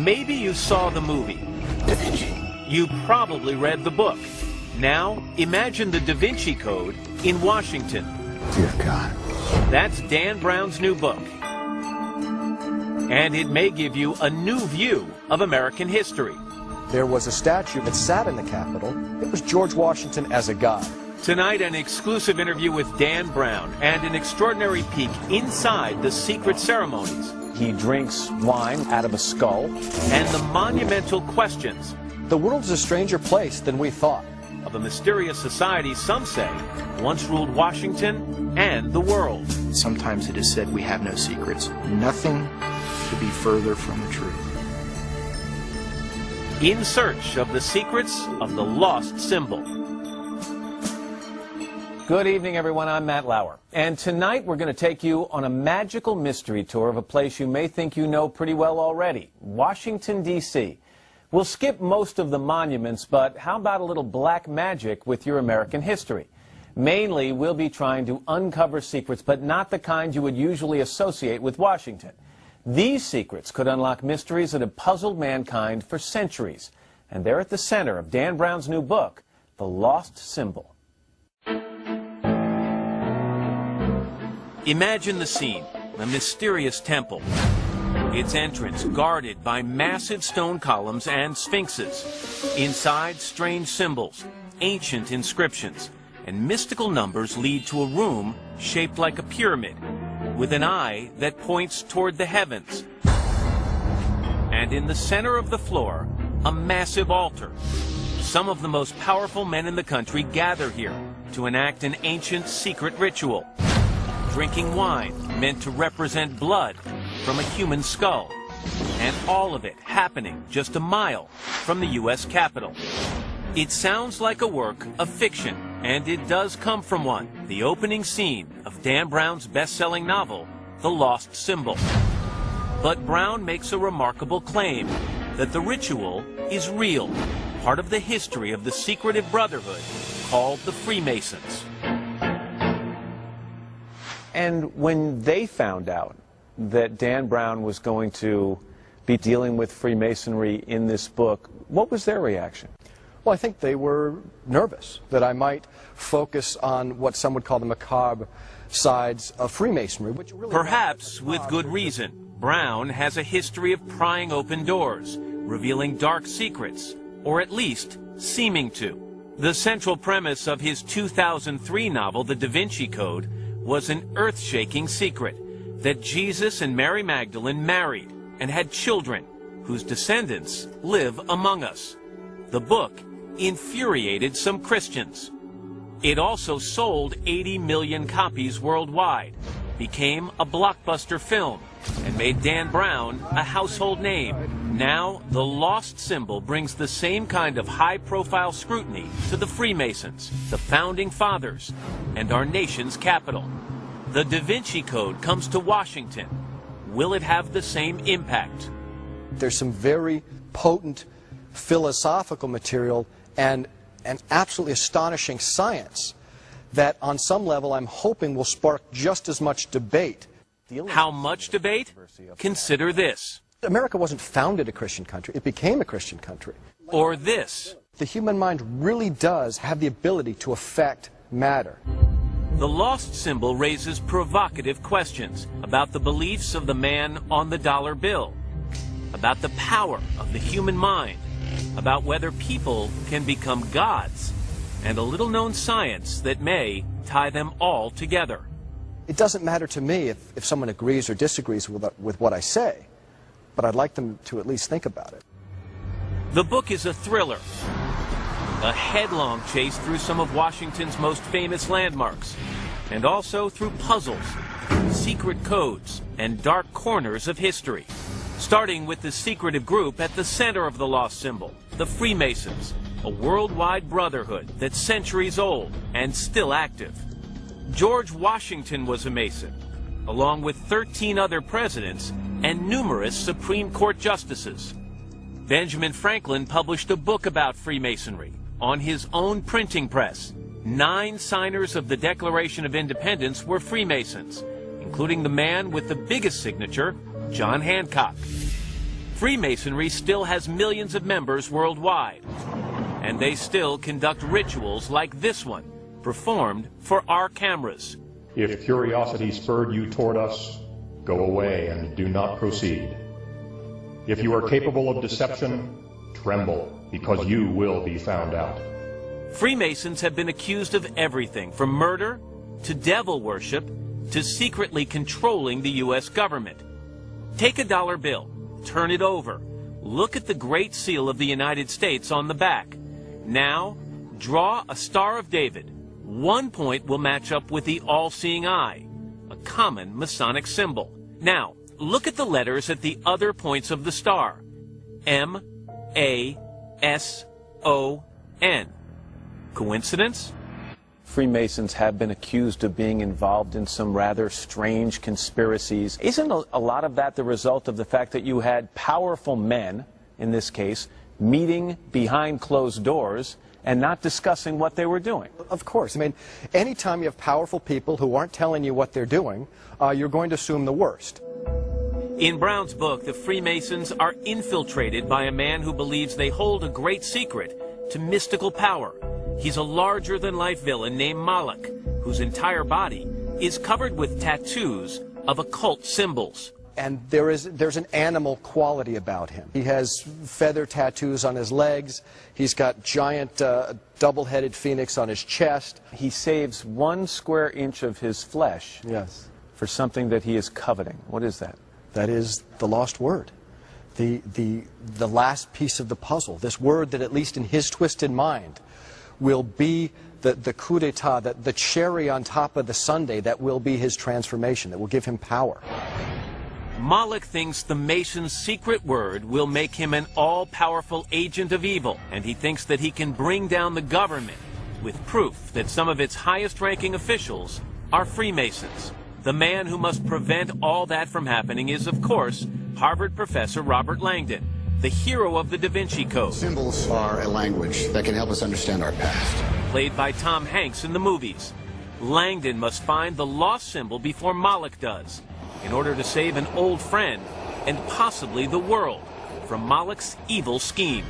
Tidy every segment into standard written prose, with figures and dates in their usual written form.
Maybe you saw the movie. Da Vinci. You probably read the book. Now, imagine the Da Vinci Code in Washington. Dear God. That's Dan Brown's new book. And it may give you a new view of American history. There was a statue that sat in the Capitol. It was George Washington as a god. Tonight, an exclusive interview with Dan Brown and an extraordinary peek inside the secret ceremonies. He drinks wine out of a skull. And the monumental questions. The world is a stranger place than we thought. Of a mysterious society, some say, once ruled Washington and the world. Sometimes it is said we have no secrets. Nothing could be further from the truth. In search of the secrets of the lost symbol. Good evening, everyone. I'm Matt Lauer. And tonight we're going to take you on a magical mystery tour of a place you may think you know pretty well already, Washington, D.C. We'll skip most of the monuments, but how about a little black magic with your American history? Mainly, we'll be trying to uncover secrets, but not the kind you would usually associate with Washington. These secrets could unlock mysteries that have puzzled mankind for centuries. And they're at the center of Dan Brown's new book, The Lost Symbol. Imagine the scene, a mysterious temple. Its entrance guarded by massive stone columns and sphinxes. Inside, strange symbols, ancient inscriptions, and mystical numbers lead to a room shaped like a pyramid, with an eye that points toward the heavens. And in the center of the floor, a massive altar. Some of the most powerful men in the country gather here to enact an ancient secret ritual. Drinking wine meant to represent blood from a human skull. And all of it happening just a mile from the U.S. Capitol. It sounds like a work of fiction, and it does come from one. The opening scene of Dan Brown's best-selling novel, The Lost Symbol. But Brown makes a remarkable claim that the ritual is real, part of the history of the secretive brotherhood called the Freemasons. And when they found out that Dan Brown was going to be dealing with Freemasonry in this book, what was their reaction? Well, I think they were nervous that I might focus on what some would call the macabre sides of Freemasonry, which really perhaps with good reason. Brown has a history of prying open doors, revealing dark secrets, or at least seeming to. The central premise of his 2003 novel, The Da Vinci Code, was an earth-shaking secret that Jesus and Mary Magdalene married and had children whose descendants live among us. The book infuriated some Christians. It also sold 80 million copies worldwide, became a blockbuster film, and made Dan Brown a household name. Now, The Lost Symbol brings the same kind of high-profile scrutiny to the Freemasons, the Founding Fathers, and our nation's capital. The Da Vinci Code comes to Washington. Will it have the same impact? There's some very potent philosophical material and an absolutely astonishing science that on some level I'm hoping will spark just as much debate. How much debate? Consider this. America wasn't founded a Christian country. It became a Christian country. Or this. The human mind really does have the ability to affect matter. The Lost Symbol raises provocative questions about the beliefs of the man on the dollar bill, about the power of the human mind, about whether people can become gods, and a little-known science that may tie them all together. It doesn't matter to me if someone agrees or disagrees with what I say, but I'd like them to at least think about it. The book is a thriller, a headlong chase through some of Washington's most famous landmarks, and also through puzzles, secret codes, and dark corners of history. Starting with the secretive group at the center of the Lost Symbol, the Freemasons, a worldwide brotherhood that's centuries old and still active. George Washington was a Mason, along with 13 other presidents and numerous Supreme Court justices. Benjamin Franklin published a book about Freemasonry on his own printing press. 9 signers of the Declaration of Independence were Freemasons, including the man with the biggest signature, John Hancock. Freemasonry still has millions of members worldwide, and they still conduct rituals like this one, performed for our cameras. If curiosity spurred you toward us, go away and do not proceed. If you are capable of deception, tremble, because you will be found out. Freemasons have been accused of everything from murder to devil worship to secretly controlling the U.S. government. Take a dollar bill, turn it over, look at the Great Seal of the United States on the back. Now, draw a Star of David. One point will match up with the all-seeing eye, a common Masonic symbol. Now, look at the letters at the other points of the star. M-A-S-O-N. Coincidence? Freemasons have been accused of being involved in some rather strange conspiracies. Isn't a lot of that the result of the fact that you had powerful men, in this case, meeting behind closed doors and not discussing what they were doing? Of course. I mean, anytime you have powerful people who aren't telling you what they're doing, you're going to assume the worst. In Brown's book, the Freemasons are infiltrated by a man who believes they hold a great secret to mystical power. He's a larger-than-life villain named Moloch, whose entire body is covered with tattoos of occult symbols. And there's an animal quality about him. He has feather tattoos on his legs. He's got giant double-headed phoenix on his chest. He saves 1 square inch of his flesh Yes. for something that he is coveting. What is that? That is the lost word. The last piece of the puzzle. This word that, at least in his twisted mind, will be the coup d'etat, the cherry on top of the sundae that will be his transformation, that will give him power. Moloch thinks the Mason's secret word will make him an all-powerful agent of evil, and he thinks that he can bring down the government with proof that some of its highest-ranking officials are Freemasons. The man who must prevent all that from happening is, of course, Harvard professor Robert Langdon, the hero of the Da Vinci Code. Symbols are a language that can help us understand our past. Played by Tom Hanks in the movies. Langdon must find the lost symbol before Moloch does, in order to save an old friend and possibly the world from Moloch's evil scheme.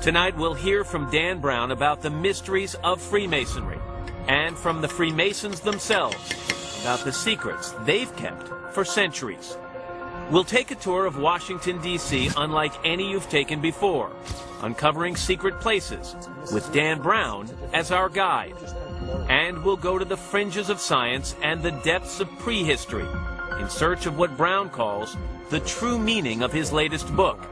Tonight we'll hear from Dan Brown about the mysteries of Freemasonry, and from the Freemasons themselves about the secrets they've kept for centuries. We'll take a tour of Washington, D.C. unlike any you've taken before, uncovering secret places with Dan Brown as our guide. And we'll go to the fringes of science and the depths of prehistory in search of what Brown calls the true meaning of his latest book,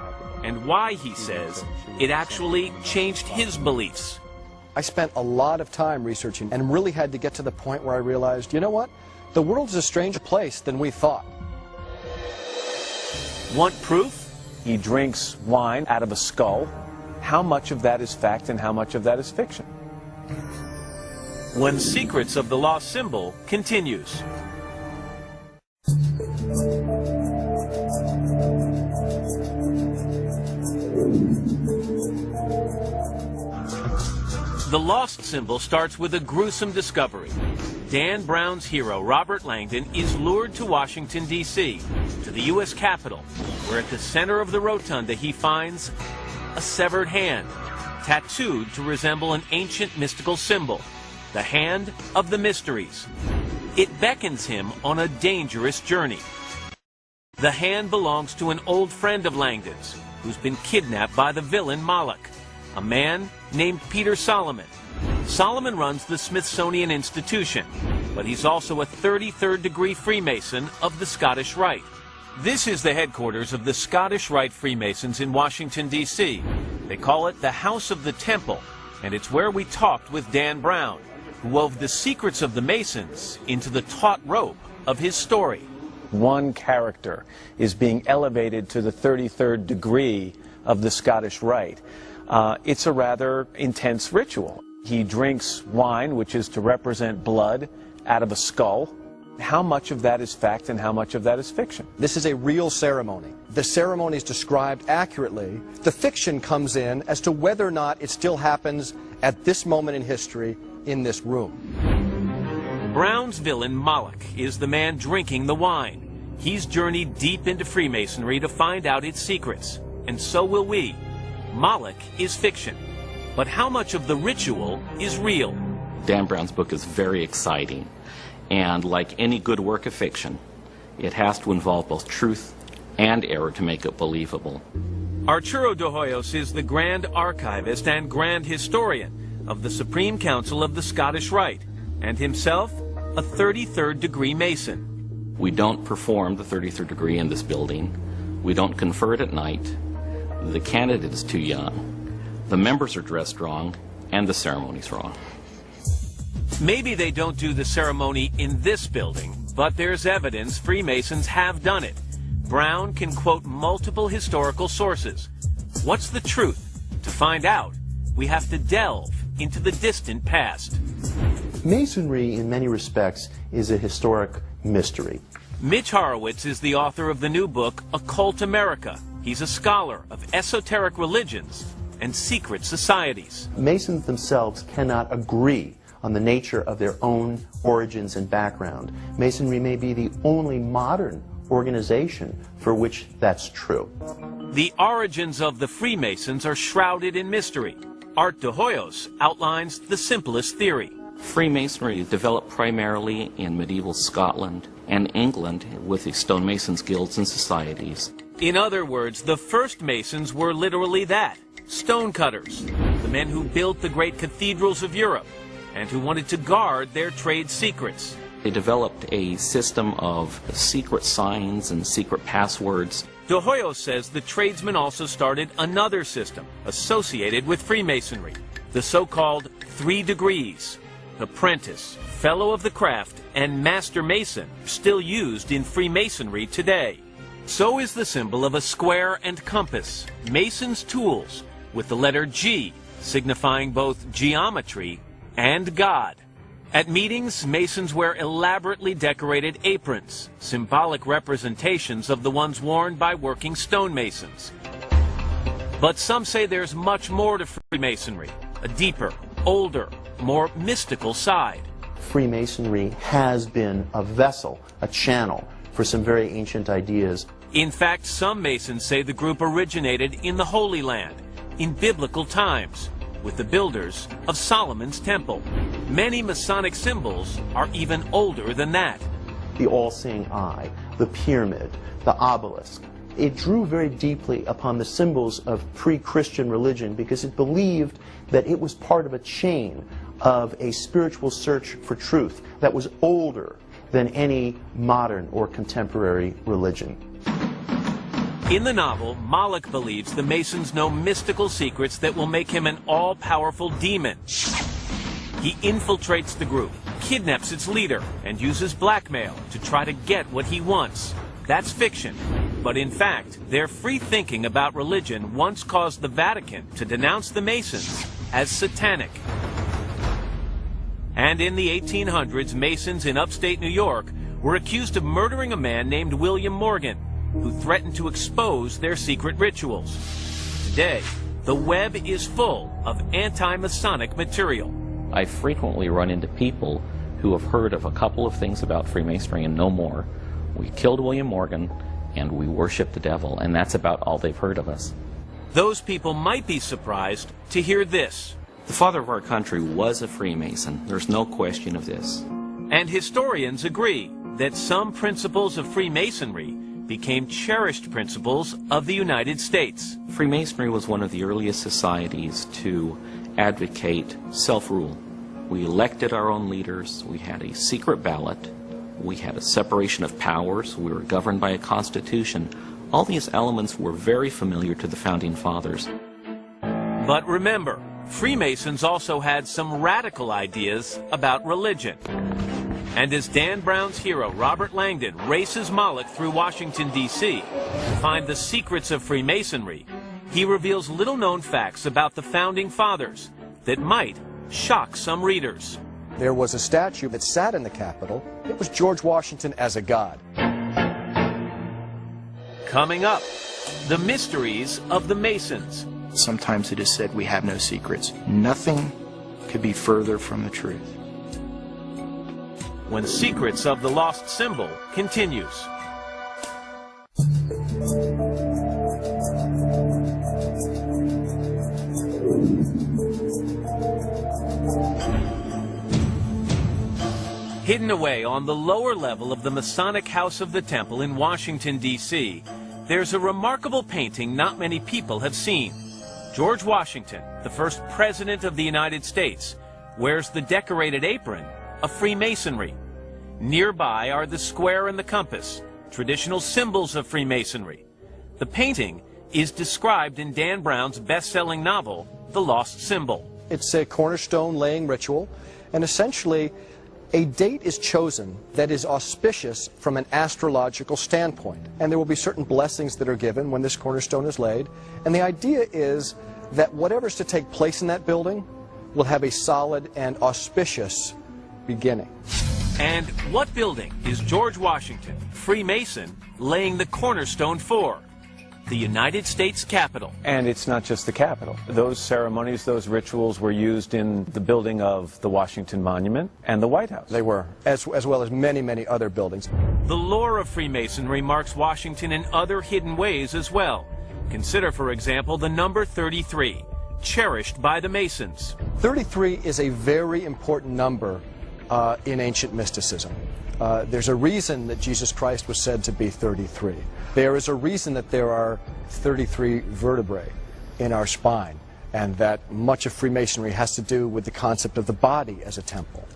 and why, he says, it actually changed his beliefs. I spent a lot of time researching and really had to get to the point where I realized, you know what? The world is a stranger place than we thought. Want proof? He drinks wine out of a skull. How much of that is fact and how much of that is fiction? When Secrets of the Lost Symbol continues. The lost symbol starts with a gruesome discovery. Dan Brown's hero, Robert Langdon, is lured to Washington, D.C., to the U.S. Capitol, where at the center of the rotunda he finds a severed hand, tattooed to resemble an ancient mystical symbol, the Hand of the Mysteries. It beckons him on a dangerous journey. The hand belongs to an old friend of Langdon's, who's been kidnapped by the villain Moloch, a man named Peter Solomon. Solomon runs the Smithsonian Institution, but he's also a 33rd degree Freemason of the Scottish Rite. This is the headquarters of the Scottish Rite Freemasons in Washington, D.C. They call it the House of the Temple, and it's where we talked with Dan Brown, who wove the secrets of the Masons into the taut rope of his story. One character is being elevated to the 33rd degree of the Scottish Rite. It's a rather intense ritual. He drinks wine, which is to represent blood, out of a skull. How much of that is fact and how much of that is fiction? This is a real ceremony. The ceremony is described accurately. The fiction comes in as to whether or not it still happens at this moment in history in this room. Brown's villain, Moloch, is the man drinking the wine. He's journeyed deep into Freemasonry to find out its secrets, and so will we. Moloch is fiction, but how much of the ritual is real? Dan Brown's book is very exciting, and like any good work of fiction, it has to involve both truth and error to make it believable. Arturo de Hoyos is the Grand Archivist and Grand Historian of the Supreme Council of the Scottish Rite, and himself a 33rd degree Mason. We don't perform the 33rd degree in this building. We don't confer it at night. The candidate is too young. The members are dressed wrong, and the ceremony's wrong. Maybe they don't do the ceremony in this building, but there's evidence Freemasons have done it. Brown can quote multiple historical sources. What's the truth? To find out, we have to delve into the distant past. Masonry, in many respects, is a historic mystery. Mitch Horowitz is the author of the new book, Occult America. He's a scholar of esoteric religions and secret societies. Masons themselves cannot agree on the nature of their own origins and background. Masonry may be the only modern organization for which that's true. The origins of the Freemasons are shrouded in mystery. Art de Hoyos outlines the simplest theory. Freemasonry developed primarily in medieval Scotland and England with the stonemasons guilds and societies. In other words, the first Masons were literally that, stonecutters, the men who built the great cathedrals of Europe and who wanted to guard their trade secrets. They developed a system of secret signs and secret passwords. De Hoyos says the tradesmen also started another system associated with Freemasonry, the so-called 3 degrees. Apprentice, Fellow of the Craft, and Master Mason, still used in Freemasonry today. So is the symbol of a square and compass, Mason's tools, with the letter G, signifying both geometry and God. At meetings, Masons wear elaborately decorated aprons, symbolic representations of the ones worn by working stonemasons. But some say there's much more to Freemasonry, a deeper, older, more mystical side. Freemasonry has been a vessel, a channel, for some very ancient ideas. In fact, some Masons say the group originated in the Holy Land, in biblical times, with the builders of Solomon's Temple. Many Masonic symbols are even older than that. The all-seeing eye, the pyramid, the obelisk. It drew very deeply upon the symbols of pre-Christian religion because it believed that it was part of a chain of a spiritual search for truth that was older than any modern or contemporary religion. In the novel, Moloch believes the Masons know mystical secrets that will make him an all-powerful demon. He infiltrates the group, kidnaps its leader, and uses blackmail to try to get what he wants. That's fiction. But in fact, their free thinking about religion once caused the Vatican to denounce the Masons as satanic. And in the 1800s, Masons in upstate New York were accused of murdering a man named William Morgan, who threatened to expose their secret rituals. Today, the web is full of anti-Masonic material. I frequently run into people who have heard of a couple of things about Freemasonry and no more. We killed William Morgan, and we worship the devil, and that's about all they've heard of us. Those people might be surprised to hear this. The father of our country was a Freemason. There's no question of this. And historians agree that some principles of Freemasonry became cherished principles of the United States. Freemasonry was one of the earliest societies to advocate self-rule. We elected our own leaders. We had a secret ballot. We had a separation of powers. We were governed by a constitution. All these elements were very familiar to the Founding Fathers. But remember, Freemasons also had some radical ideas about religion. And as Dan Brown's hero, Robert Langdon, races Moloch through Washington, D.C. to find the secrets of Freemasonry, he reveals little-known facts about the Founding Fathers that might shock some readers. There was a statue that sat in the Capitol. It was George Washington as a god. Coming up, the mysteries of the Masons. Sometimes it is said we have no secrets. Nothing could be further from the truth. When Secrets of the Lost Symbol continues. Hidden away on the lower level of the Masonic House of the Temple in Washington, D.C., there's a remarkable painting not many people have seen. George Washington, the first president of the United States, wears the decorated apron of Freemasonry. Nearby are the square and the compass, traditional symbols of Freemasonry. The painting is described in Dan Brown's best-selling novel, The Lost Symbol. It's a cornerstone laying ritual, and essentially a date is chosen that is auspicious from an astrological standpoint. And there will be certain blessings that are given when this cornerstone is laid. And the idea is that whatever's to take place in that building will have a solid and auspicious beginning. And what building is George Washington, Freemason, laying the cornerstone for? The United States Capitol. And it's not just the Capitol. Those ceremonies, those rituals were used in the building of the Washington Monument and the White House. They were, as well as many, many other buildings. The lore of Freemasonry marks Washington in other hidden ways as well. Consider, for example, the number 33, cherished by the Masons. 33 is a very important number in ancient mysticism. There's a reason that Jesus Christ was said to be 33. There is a reason that there are 33 vertebrae in our spine, and that much of Freemasonry has to do with the concept of the body as a temple.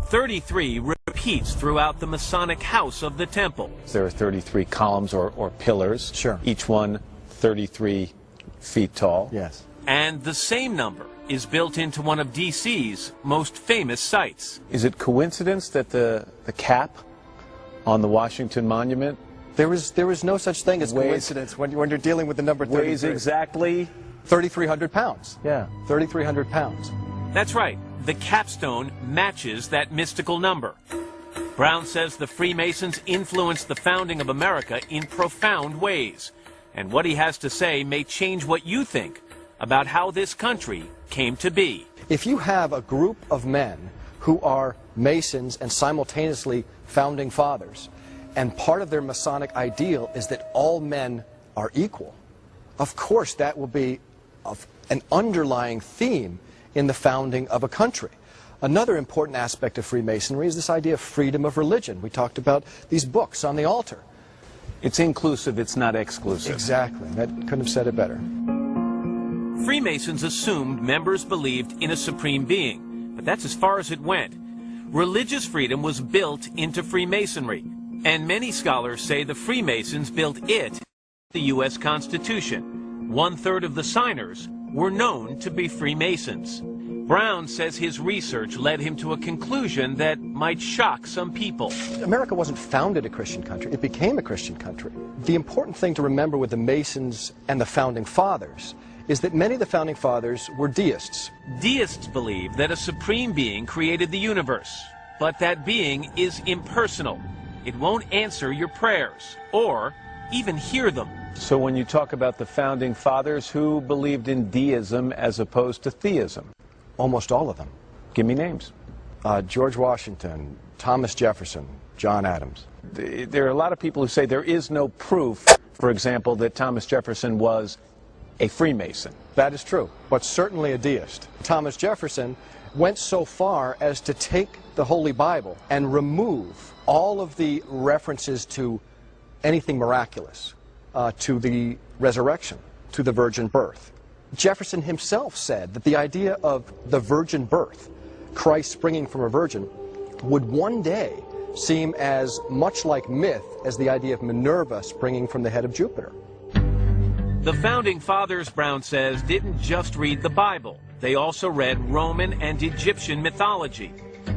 33 repeats throughout the Masonic House of the Temple. There are 33 columns or pillars, Sure. Each one 33 feet tall. Yes. And the same number is built into one of D.C.'s most famous sites. Is it coincidence that the cap on the Washington Monument There is no such thing as coincidence when you're dealing with the number 33. weighs exactly 3,300 pounds. Yeah. 3,300 pounds. That's right, the capstone matches that mystical number. Brown says the Freemasons influenced the founding of America in profound ways. And what he has to say may change what you think about how this country came to be. If you have a group of men who are Masons and simultaneously founding fathers, and part of their Masonic ideal is that all men are equal, of course that will be an underlying theme in the founding of a country. Another important aspect of Freemasonry is this idea of freedom of religion. We talked about these books on the altar. It's inclusive, it's not exclusive. Exactly. That couldn't have said it better. Freemasons assumed members believed in a supreme being, but that's as far as it went. Religious freedom was built into Freemasonry, and many scholars say the Freemasons built it, the U.S. Constitution. 1/3 of the signers were known to be Freemasons. Brown says his research led him to a conclusion that might shock some people. America wasn't founded a Christian country, it became a Christian country. The important thing to remember with the Masons and the Founding Fathers is that many of the Founding Fathers were deists. Deists believe that a supreme being created the universe, but that being is impersonal. It won't answer your prayers, or even hear them. So when you talk about the Founding Fathers, who believed in deism as opposed to theism? Almost all of them. Give me names. George Washington, Thomas Jefferson, John Adams. There are a lot of people who say there is no proof, for example, that Thomas Jefferson was a Freemason. That is true, but certainly a deist. Thomas Jefferson went so far as to take the Holy Bible and remove all of the references to anything miraculous, to the resurrection, to the virgin birth. Jefferson himself said that the idea of the virgin birth, Christ springing from a virgin, would one day seem as much like myth as the idea of Minerva springing from the head of Jupiter. The Founding Fathers, Brown says, didn't just read the Bible. They also read Roman and Egyptian mythology.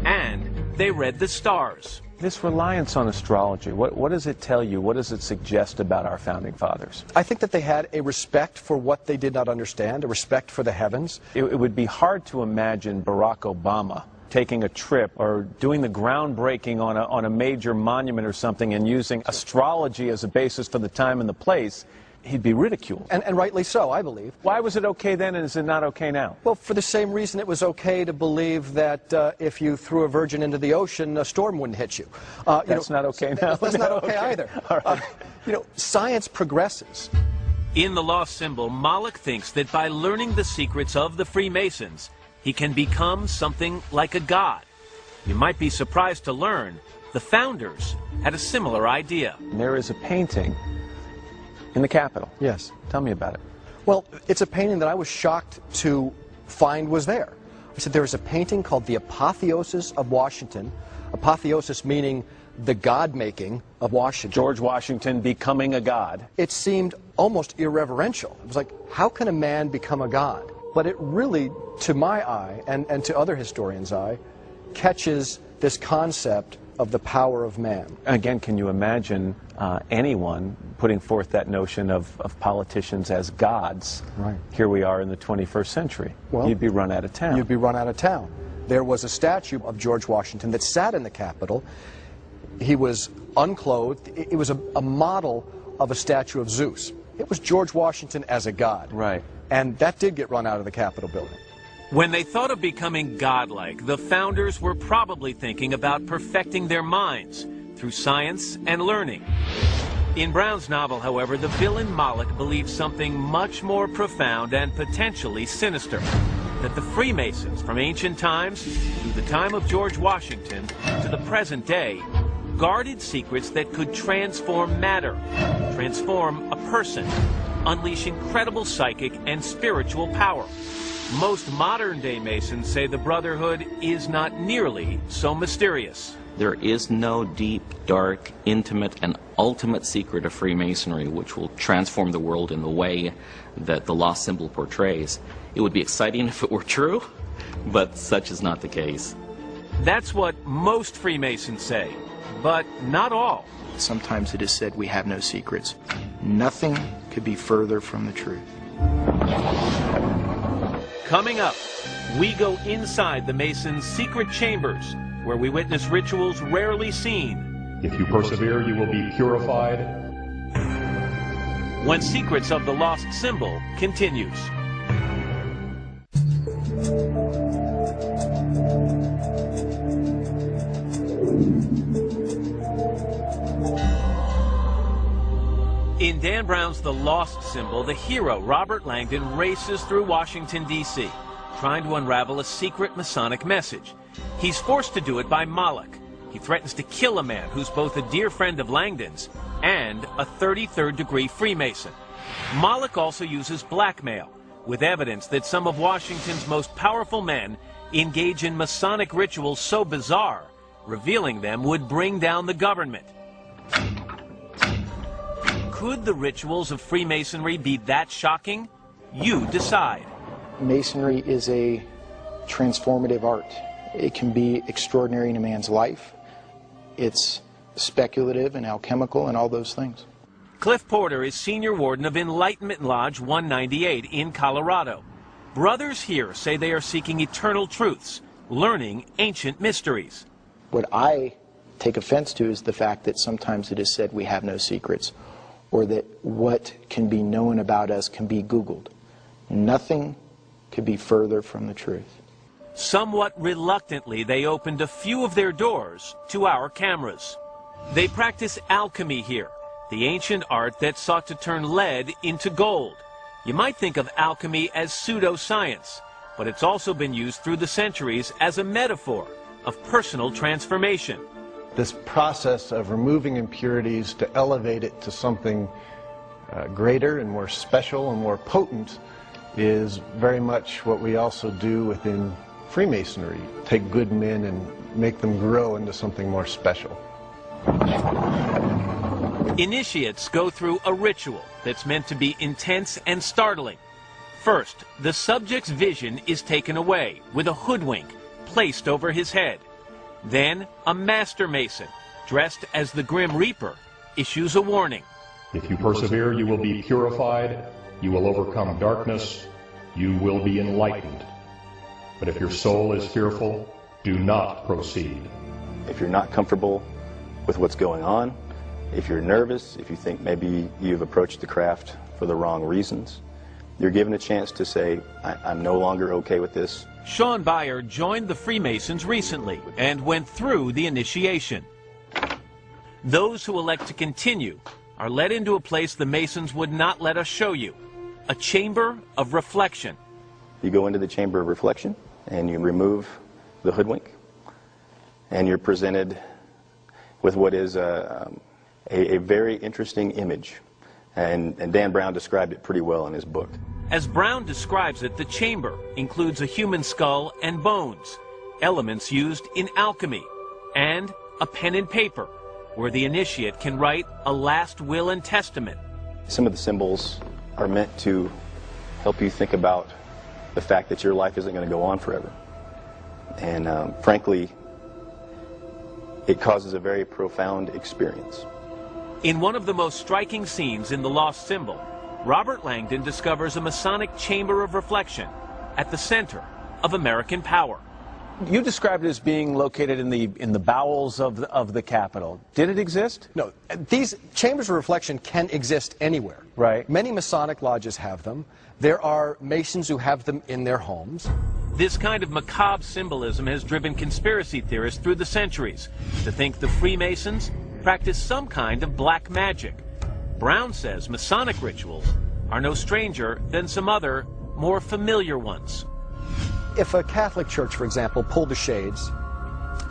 And they read the stars. This reliance on astrology, what does it tell you? What does it suggest about our Founding Fathers? I think that they had a respect for what they did not understand, a respect for the heavens. It would be hard to imagine Barack Obama taking a trip or doing the groundbreaking on a major monument or something and using astrology as a basis for the time and the place. He'd be ridiculed. And rightly so, I believe. Why was it okay then and is it not okay now? Well, for the same reason it was okay to believe that if you threw a virgin into the ocean, a storm wouldn't hit you. That's not okay now. That's not okay either. All right. Science progresses. In The Lost Symbol, Moloch thinks that by learning the secrets of the Freemasons, he can become something like a god. You might be surprised to learn the founders had a similar idea. There is a painting in the Capitol. Yes. Tell me about it. Well, it's a painting that I was shocked to find was there. I said there is a painting called The Apotheosis of Washington. Apotheosis meaning the God-making of Washington. George Washington becoming a god. It seemed almost irreverential. It was like, how can a man become a god? But it really, to my eye, and to other historians' eye, catches this concept of the power of man. Again, can you imagine anyone putting forth that notion of politicians as gods? Right. Here we are in the 21st century. Well, you'd be run out of town. You'd be run out of town. There was a statue of George Washington that sat in the Capitol. He was unclothed. It was a model of a statue of Zeus. It was George Washington as a god. Right. And that did get run out of the Capitol building. When they thought of becoming godlike, the founders were probably thinking about perfecting their minds through science and learning. In Brown's novel, however, the villain Moloch believes something much more profound and potentially sinister. That the Freemasons from ancient times through the time of George Washington to the present day guarded secrets that could transform matter, transform a person, unleash incredible psychic and spiritual power. Most modern-day Masons say the Brotherhood is not nearly so mysterious. There is no deep, dark, intimate, and ultimate secret of Freemasonry which will transform the world in the way that the lost symbol portrays. It would be exciting if it were true, but such is not the case. That's what most Freemasons say, but not all. Sometimes it is said we have no secrets. Nothing could be further from the truth. Coming up, we go inside the Masons' secret chambers, where we witness rituals rarely seen. If you persevere, you will be purified. When Secrets of the Lost Symbol continues. In Dan Brown's The Lost Symbol, the hero, Robert Langdon, races through Washington, D.C., trying to unravel a secret Masonic message. He's forced to do it by Moloch. He threatens to kill a man who's both a dear friend of Langdon's and a 33rd degree Freemason. Moloch also uses blackmail, with evidence that some of Washington's most powerful men engage in Masonic rituals so bizarre, revealing them would bring down the government. Could the rituals of Freemasonry be that shocking? You decide. Masonry is a transformative art. It can be extraordinary in a man's life. It's speculative and alchemical and all those things. Cliff Porter is senior warden of Enlightenment Lodge 198 in Colorado. Brothers here say they are seeking eternal truths, learning ancient mysteries. What I take offense to is the fact that sometimes it is said we have no secrets, or that what can be known about us can be Googled. Nothing could be further from the truth. Somewhat reluctantly, they opened a few of their doors to our cameras. They practice alchemy here, the ancient art that sought to turn lead into gold. You might think of alchemy as pseudoscience, but it's also been used through the centuries as a metaphor of personal transformation. This process of removing impurities to elevate it to something greater and more special and more potent is very much what we also do within Freemasonry. Take good men and make them grow into something more special. Initiates go through a ritual that's meant to be intense and startling. First, the subject's vision is taken away with a hoodwink placed over his head. Then, a master mason, dressed as the Grim Reaper, issues a warning. If you persevere, you will be purified. You will overcome darkness. You will be enlightened. But if your soul is fearful, do not proceed. If you're not comfortable with what's going on, if you're nervous, if you think maybe you've approached the craft for the wrong reasons, you're given a chance to say, I'm no longer okay with this. Sean Byer joined the Freemasons recently and went through the initiation. Those who elect to continue are led into a place the Masons would not let us show you, a chamber of reflection. You go into the chamber of reflection and you remove the hoodwink, and you're presented with what is a very interesting image. And Dan Brown described it pretty well in his book. As Brown describes it, the chamber includes a human skull and bones, elements used in alchemy, and a pen and paper, where the initiate can write a last will and testament. Some of the symbols are meant to help you think about the fact that your life isn't going to go on forever. And frankly, it causes a very profound experience. In one of the most striking scenes in The Lost Symbol, Robert Langdon discovers a Masonic chamber of reflection at the center of American power. You described it as being located in the bowels of the Capitol. Did it exist? No, these chambers of reflection can exist anywhere. Right. Many Masonic lodges have them. There are Masons who have them in their homes. This kind of macabre symbolism has driven conspiracy theorists through the centuries to think the Freemasons practice some kind of black magic. Brown says Masonic rituals are no stranger than some other, more familiar ones. If a Catholic church, for example, pulled the shades,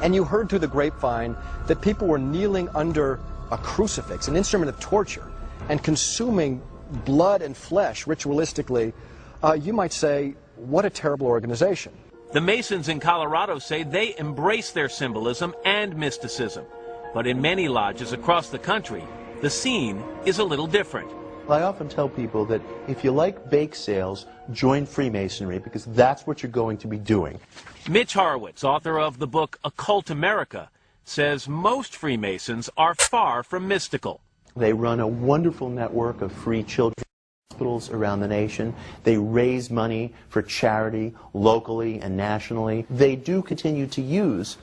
and you heard through the grapevine that people were kneeling under a crucifix, an instrument of torture, and consuming blood and flesh ritualistically, you might say, what a terrible organization. The Masons in Colorado say they embrace their symbolism and mysticism. But in many lodges across the country, the scene is a little different. I often tell people that if you like bake sales, join Freemasonry, because that's what you're going to be doing. Mitch Horowitz, author of the book Occult America, says most Freemasons are far from mystical. They run a wonderful network of free children's hospitals around the nation. They raise money for charity locally and nationally. They do continue to use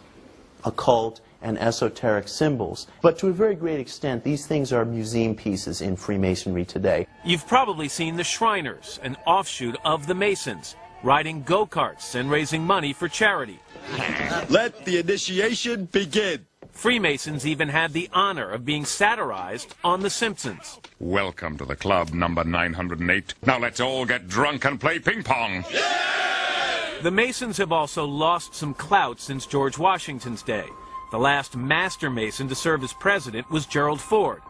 occult and esoteric symbols, but to a very great extent these things are museum pieces in Freemasonry today. You've probably seen the Shriners, an offshoot of the Masons, riding go-karts and raising money for charity. Let the initiation begin. Freemasons even had the honor of being satirized on The Simpsons. Welcome to the club number 908. Now let's all get drunk and play ping pong. The Masons have also lost some clout since George Washington's day. The last master Mason to serve as president was Gerald Ford.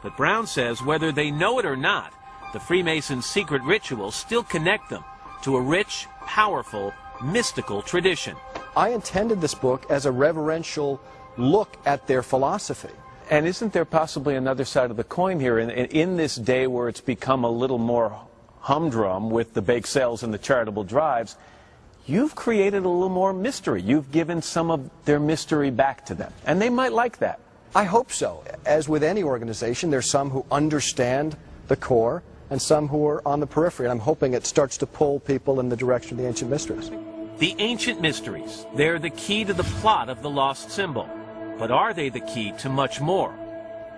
But Brown says whether they know it or not, the Freemasons' secret rituals still connect them to a rich, powerful, mystical tradition. I intended this book as a reverential look at their philosophy. And isn't there possibly another side of the coin here in this day where it's become a little more humdrum with the bake sales and the charitable drives? You've created a little more mystery. You've given some of their mystery back to them, and they might like that. I hope so. As with any organization, there's some who understand the core and some who are on the periphery, and I'm hoping it starts to pull people in the direction of the ancient mysteries. The ancient mysteries, they're the key to the plot of The Lost Symbol. But are they the key to much more?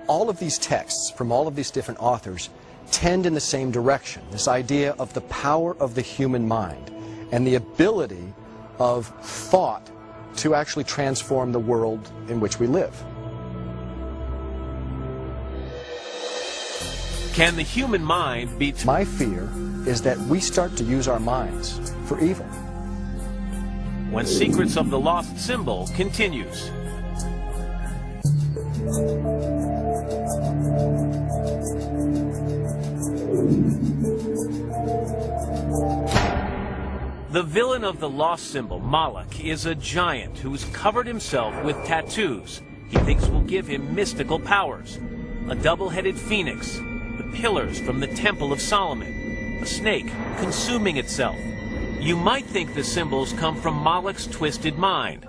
All of these texts from all of these different authors tend in the same direction, this idea of the power of the human mind and the ability of thought to actually transform the world in which we live. Can the human mind be... My fear is that we start to use our minds for evil. When Secrets of the Lost Symbol continues. The villain of The Lost Symbol, Moloch, is a giant who's covered himself with tattoos he thinks will give him mystical powers. A double-headed phoenix, the pillars from the Temple of Solomon, a snake consuming itself. You might think the symbols come from Moloch's twisted mind.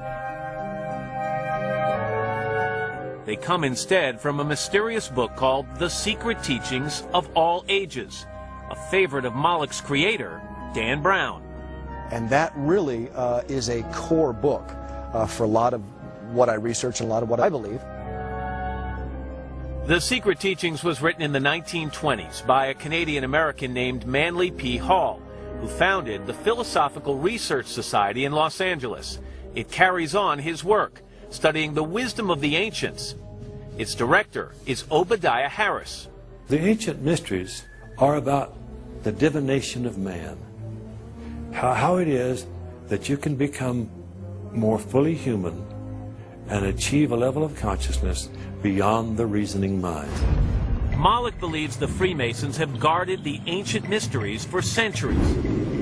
They come instead from a mysterious book called The Secret Teachings of All Ages, a favorite of Moloch's creator, Dan Brown. And that really is a core book for a lot of what I research and a lot of what I believe. The Secret Teachings was written in the 1920s by a Canadian-American named Manly P. Hall, who founded the Philosophical Research Society in Los Angeles. It carries on his work, studying the wisdom of the ancients. Its director is Obadiah Harris. The ancient mysteries are about the divination of man. How it is that you can become more fully human and achieve a level of consciousness beyond the reasoning mind. Moloch believes the Freemasons have guarded the ancient mysteries for centuries.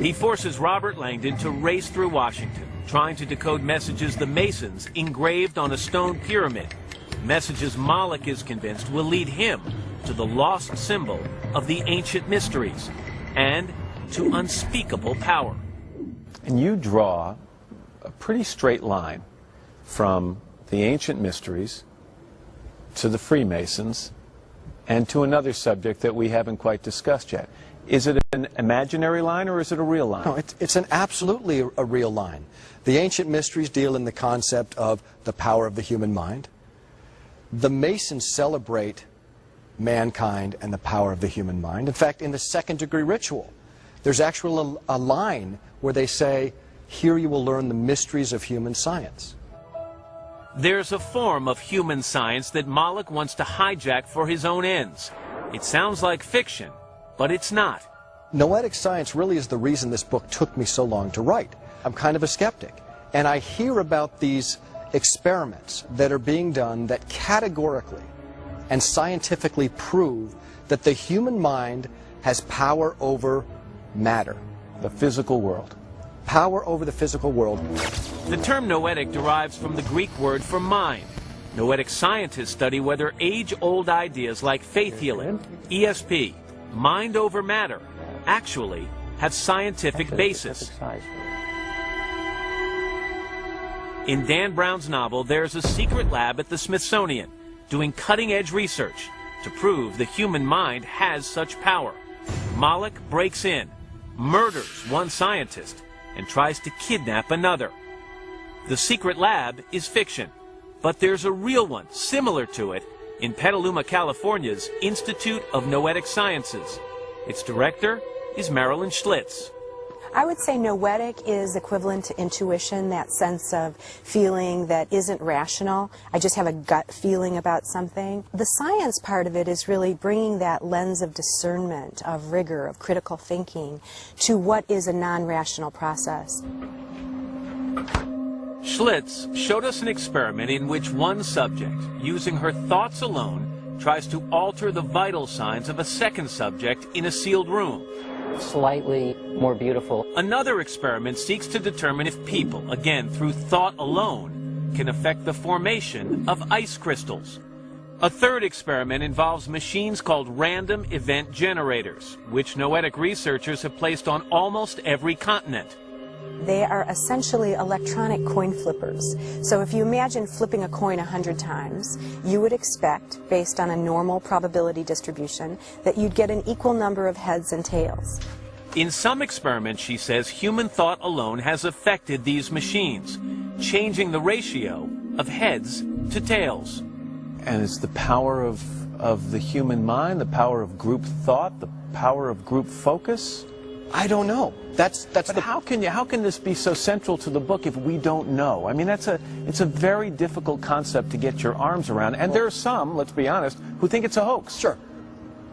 He forces Robert Langdon to race through Washington, trying to decode messages the Masons engraved on a stone pyramid. Messages Moloch is convinced will lead him to the lost symbol of the ancient mysteries and to unspeakable power. And you draw a pretty straight line from the ancient mysteries to the Freemasons and to another subject that we haven't quite discussed yet. Is it an imaginary line or is it a real line? No, it's an absolutely a real line. The ancient mysteries deal in the concept of the power of the human mind. The Masons celebrate mankind and the power of the human mind. In fact, in the second-degree ritual, there's actually a line where they say, "Here you will learn the mysteries of human science." There's a form of human science that Moloch wants to hijack for his own ends. It sounds like fiction, but it's not. Noetic science really is the reason this book took me so long to write. I'm kind of a skeptic, and I hear about these experiments that are being done that categorically and scientifically prove that the human mind has power over matter. The physical world. Power over the physical world. The term noetic derives from the Greek word for mind. Noetic scientists study whether age-old ideas like faith healing, ESP, mind over matter, actually have scientific basis. In Dan Brown's novel, there's a secret lab at the Smithsonian doing cutting-edge research to prove the human mind has such power. Moloch breaks in, murders one scientist, and tries to kidnap another. The secret lab is fiction, but there's a real one similar to it in Petaluma, California's Institute of Noetic Sciences. Its director is Marilyn Schlitz. I would say noetic is equivalent to intuition, that sense of feeling that isn't rational. I just have a gut feeling about something. The science part of it is really bringing that lens of discernment, of rigor, of critical thinking to what is a non-rational process. Schlitz showed us an experiment in which one subject, using her thoughts alone, tries to alter the vital signs of a second subject in a sealed room. Slightly more beautiful. Another experiment seeks to determine if people, again through thought alone, can affect the formation of ice crystals. A third experiment involves machines called random event generators, which noetic researchers have placed on almost every continent. They are essentially electronic coin flippers. So if you imagine flipping a coin 100 times, you would expect, based on a normal probability distribution, that you'd get an equal number of heads and tails. In some experiments, she says, human thought alone has affected these machines, changing the ratio of heads to tails. And it's the power of the human mind, the power of group thought, the power of group focus? I don't know. But how can this be so central to the book if we don't know? I mean, it's a very difficult concept to get your arms around, and there are some, let's be honest, who think it's a hoax. Sure.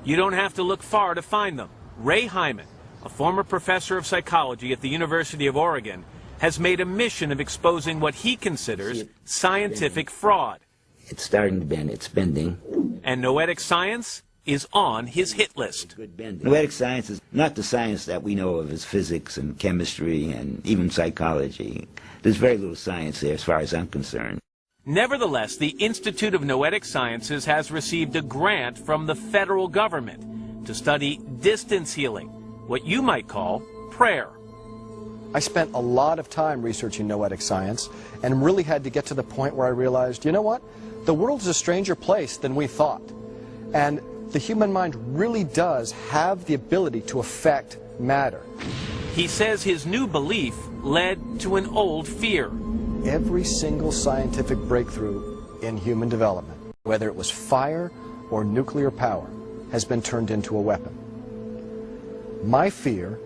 You don't have to look far to find them. Ray Hyman, a former professor of psychology at the University of Oregon, has made a mission of exposing what he considers scientific fraud. It's starting to bend. It's bending. And noetic science is on his hit list. Noetic science is not the science that we know of as physics and chemistry and even psychology. There's very little science there as far as I'm concerned. Nevertheless, the Institute of Noetic Sciences has received a grant from the federal government to study distance healing, what you might call prayer. I spent a lot of time researching noetic science and really had to get to the point where I realized, you know what? The world is a stranger place than we thought. And the human mind really does have the ability to affect matter. He says his new belief led to an old fear. Every single scientific breakthrough in human development, whether it was fire or nuclear power, has been turned into a weapon. My fear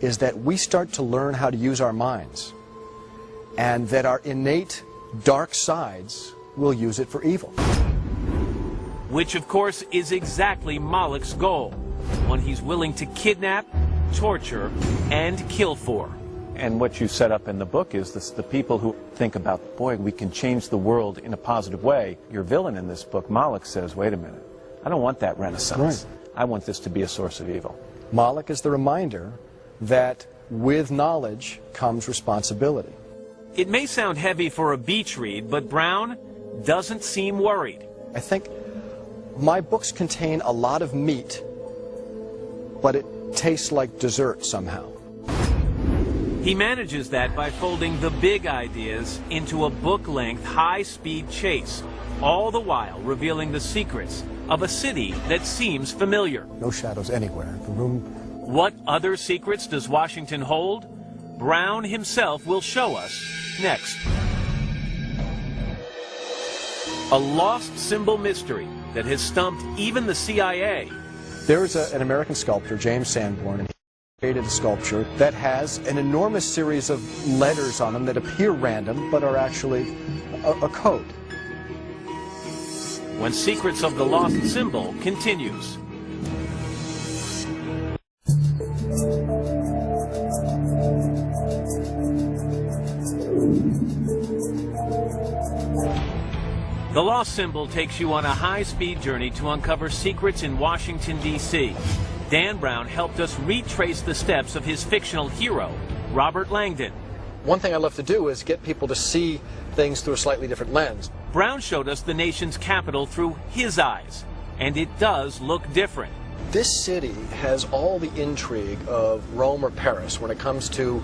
is that we start to learn how to use our minds, and that our innate dark sides will use it for evil. Which, of course, is exactly Moloch's goal, one he's willing to kidnap, torture, and kill for. And what you set up in the book is this, the people who think about, boy, we can change the world in a positive way. Your villain in this book, Moloch, says, wait a minute, I don't want that renaissance. Right. I want this to be a source of evil. Moloch is the reminder that with knowledge comes responsibility. It may sound heavy for a beach read, but Brown doesn't seem worried. I think my books contain a lot of meat, but it tastes like dessert somehow. He manages that by folding the big ideas into a book-length, high-speed chase, all the while revealing the secrets of a city that seems familiar. No shadows anywhere. The room... What other secrets does Washington hold? Brown himself will show us next. A lost symbol mystery that has stumped even the CIA. There is an American sculptor, James Sanborn, and he created a sculpture that has an enormous series of letters on them that appear random but are actually a code. When Secrets of the Lost Symbol continues. The Lost Symbol takes you on a high-speed journey to uncover secrets in Washington, D.C. Dan Brown helped us retrace the steps of his fictional hero, Robert Langdon. One thing I love to do is get people to see things through a slightly different lens. Brown showed us the nation's capital through his eyes, and it does look different. This city has all the intrigue of Rome or Paris when it comes to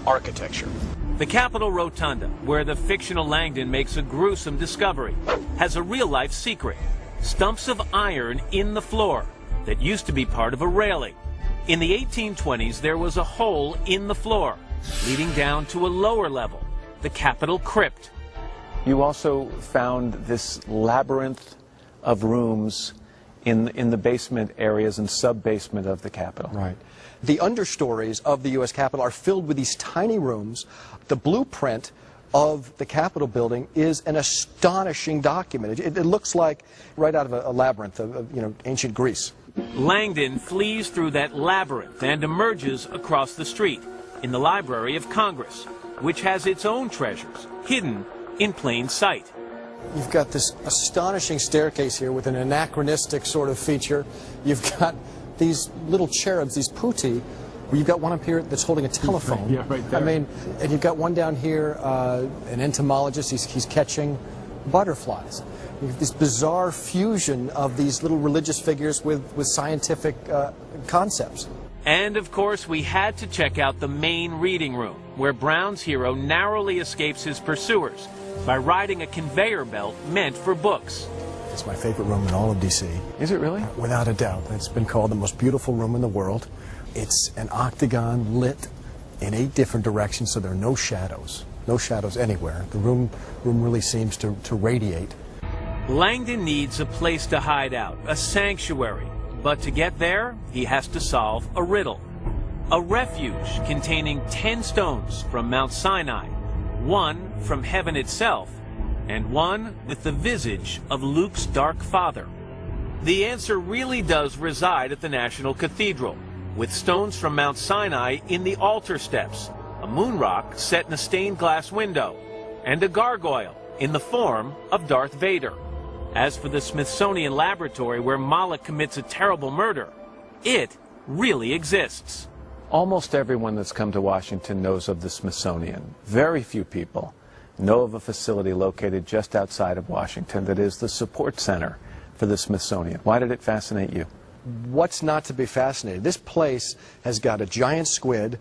architecture. The Capitol Rotunda, where the fictional Langdon makes a gruesome discovery, has a real-life secret. Stumps of iron in the floor that used to be part of a railing. In the 1820s, there was a hole in the floor, leading down to a lower level, the Capitol crypt. You also found this labyrinth of rooms in the basement areas and sub-basement of the Capitol. Right. The understories of the U.S. Capitol are filled with these tiny rooms. The blueprint of the Capitol building is an astonishing document. It looks like right out of a labyrinth of ancient Greece. Langdon flees through that labyrinth and emerges across the street in the Library of Congress, which has its own treasures hidden in plain sight. You've got this astonishing staircase here with an anachronistic sort of feature. You've got these little cherubs, these putti. You've got one up here that's holding a telephone. Yeah, right there. I mean, and you've got one down here, an entomologist. He's catching butterflies. You have this bizarre fusion of these little religious figures with scientific concepts. And, of course, we had to check out the main reading room, where Brown's hero narrowly escapes his pursuers by riding a conveyor belt meant for books. It's my favorite room in all of D.C. Is it really? Without a doubt. It's been called the most beautiful room in the world. It's an octagon lit in 8 different directions, so there are no shadows. No shadows anywhere. The room really seems to radiate. Langdon needs a place to hide out, a sanctuary. But to get there, he has to solve a riddle. A refuge containing 10 stones from Mount Sinai, one from heaven itself, and one with the visage of Luke's dark father. The answer really does reside at the National Cathedral, with stones from Mount Sinai in the altar steps, a moon rock set in a stained glass window, and a gargoyle in the form of Darth Vader. As for the Smithsonian Laboratory where Moloch commits a terrible murder, it really exists. Almost everyone that's come to Washington knows of the Smithsonian. Very few people know of a facility located just outside of Washington that is the support center for the Smithsonian. Why did it fascinate you? What's not to be fascinated? This place has got a giant squid.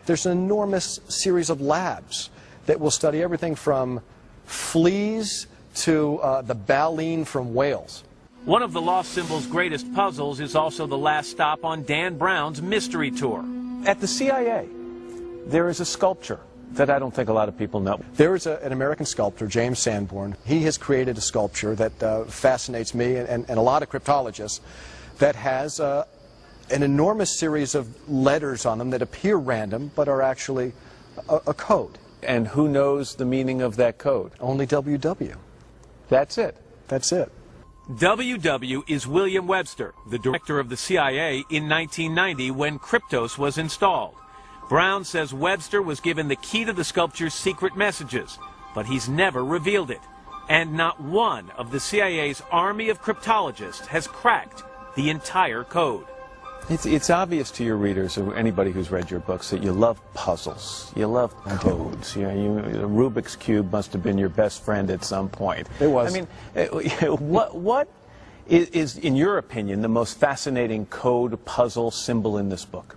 There's an enormous series of labs that will study everything from fleas to the baleen from whales. One of the Lost Symbol's greatest puzzles is also the last stop on Dan Brown's mystery tour. At the CIA, there is a sculpture that I don't think a lot of people know. There is an American sculptor, James Sanborn. He has created a sculpture that fascinates me and a lot of cryptologists that has an enormous series of letters on them that appear random but are actually a code. And who knows the meaning of that code? Only WW. That's it. That's it. WW is William Webster, the director of the CIA in 1990 when Kryptos was installed. Brown says Webster was given the key to the sculpture's secret messages, but he's never revealed it. And not one of the CIA's army of cryptologists has cracked the entire code. It's obvious to your readers or anybody who's read your books that you love puzzles. You love codes. The Rubik's Cube must have been your best friend at some point. It was. I mean, what is, in your opinion, the most fascinating code, puzzle, symbol in this book?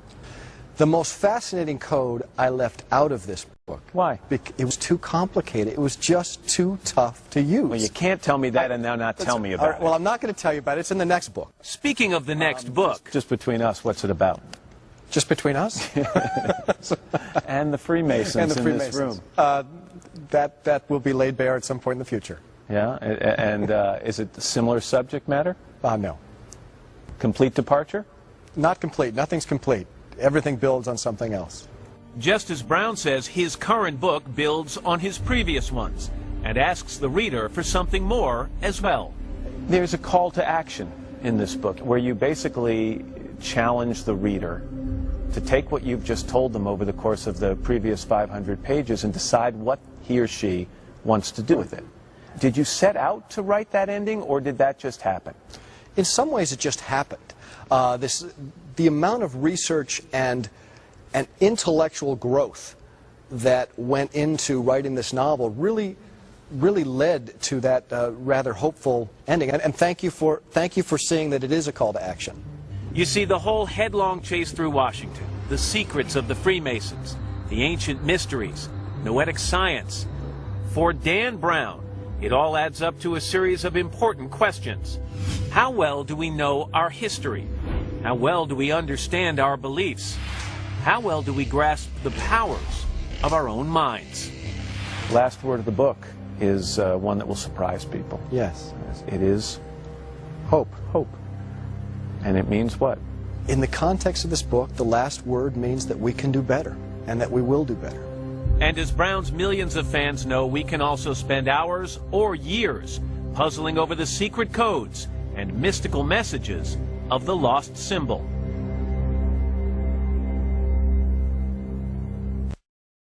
The most fascinating code I left out of this book. Why? It was too complicated. It was just too tough to use. Well, you can't tell me that and now not tell me about it. Well, I'm not going to tell you about it. It's in the next book. Speaking of the next book. Just between us, what's it about? Just between us? And the Freemasons in this room. That will be laid bare at some point in the future. Yeah? And is it similar subject matter? No. Complete departure? Not complete. Nothing's complete. Everything builds on something else. Just as Brown says his current book builds on his previous ones and asks the reader for something more as well. There's a call to action in this book where you basically challenge the reader to take what you've just told them over the course of the previous 500 pages and decide what he or she wants to do with it. Did you set out to write that ending, or did that just happen? In some ways, it just happened. The amount of research and intellectual growth that went into writing this novel really led to that rather hopeful ending. And thank you for seeing that it is a call to action. You see, the whole headlong chase through Washington, the secrets of the Freemasons, the ancient mysteries, noetic science. For Dan Brown, it all adds up to a series of important questions. How well do we know our history? How well do we understand our beliefs? How well do we grasp the powers of our own minds? Last word of the book is one that will surprise people. Yes. It is hope. Hope. And it means what? In the context of this book, the last word means that we can do better and that we will do better. And as Brown's millions of fans know, we can also spend hours or years puzzling over the secret codes and mystical messages of the lost symbol.